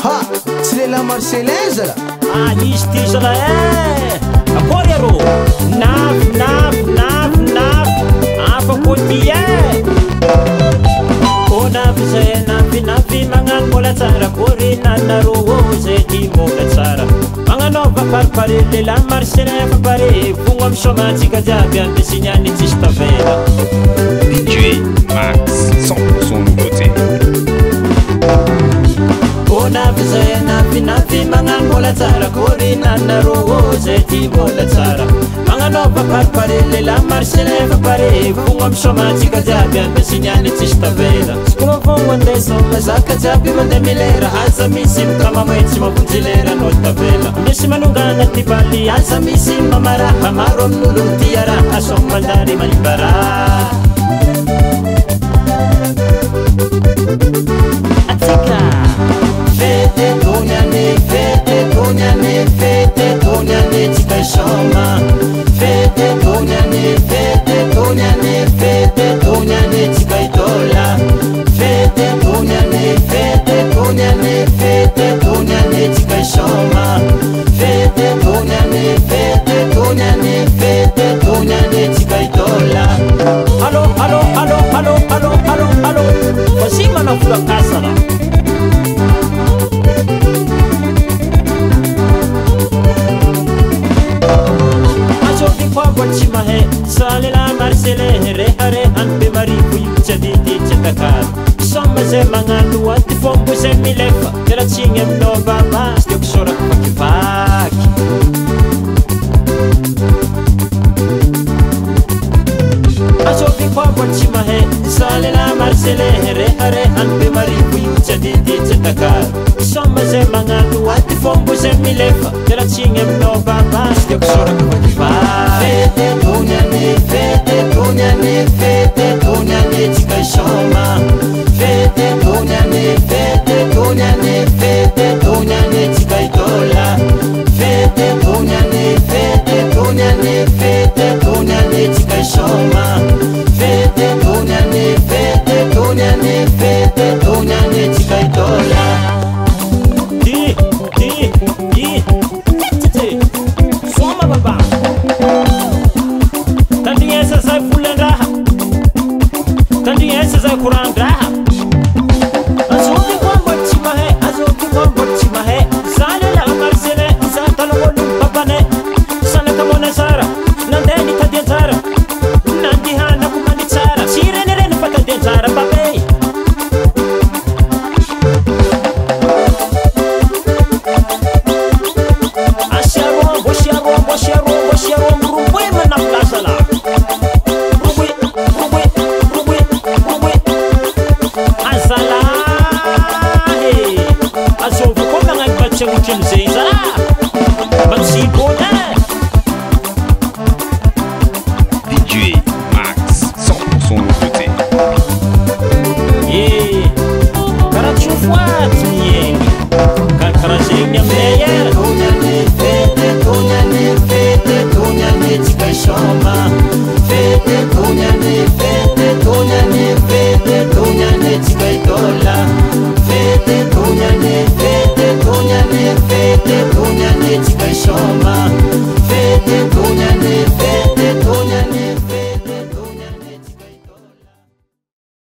Ha, tsy le la marseillaise la. Ah, izy ty zala akory arô nafy afako ty ô nafy magnano mbola tsara akory nanarô zay ty mbola tsara magnanaova paripare lela marselin fa pare fogno amy somatsika jiaby ambesignany tsisy tavela DJ Max 100% nouveauté. ô nafy magnano mbola tsara akory nanarô zay ty mbola tsara magnanaova paripare lela marselin fa pare fogno amy somatsika jiaby ambesignany tsisy tavela sikoma fogno andesa mazaka jiaby mandeha milera aza misy mikamamoetsy mavonjy lera no tavela misy manongana ty baly aza misy mamaraha maro amin'olo ty araha somo mandary malibara atsika fete tonyane tsika soma fete tonyane tsika itola fete tonyane tsika soma fete tonyane tsika itola allo voici mana fula kasara Tsy mahay salela marsele reharehan be marivo io tsy adity tsy atakary soma zay magnano aty fombo zay milefa teratsiny aminao babasy tiako sorako vakivaky asovy koa tsy mahay salela marsele reharehan be marivo io tsy adity tsy atakary soma zay magnano aty fombo zay milefa teratsiny aminao babasy tiako sorako vakivaky fete tonyane tsika soma fete tonyane tsika itola fete tonyane tsika soma fete tonyane tsika itola soma baba tandrignesa zay volandraha tandrignesa zay korandraha azoky koa mbola tsy mahay zalela marsele za talongolo papane sanakamoana tsara nandeha nitadia tsara nandihanako mani tsara tsy renireny fa tadia tsara babe asiarombo roboe manaflasala DJ Max 100% nouveauté. Karaha tsy ho foaty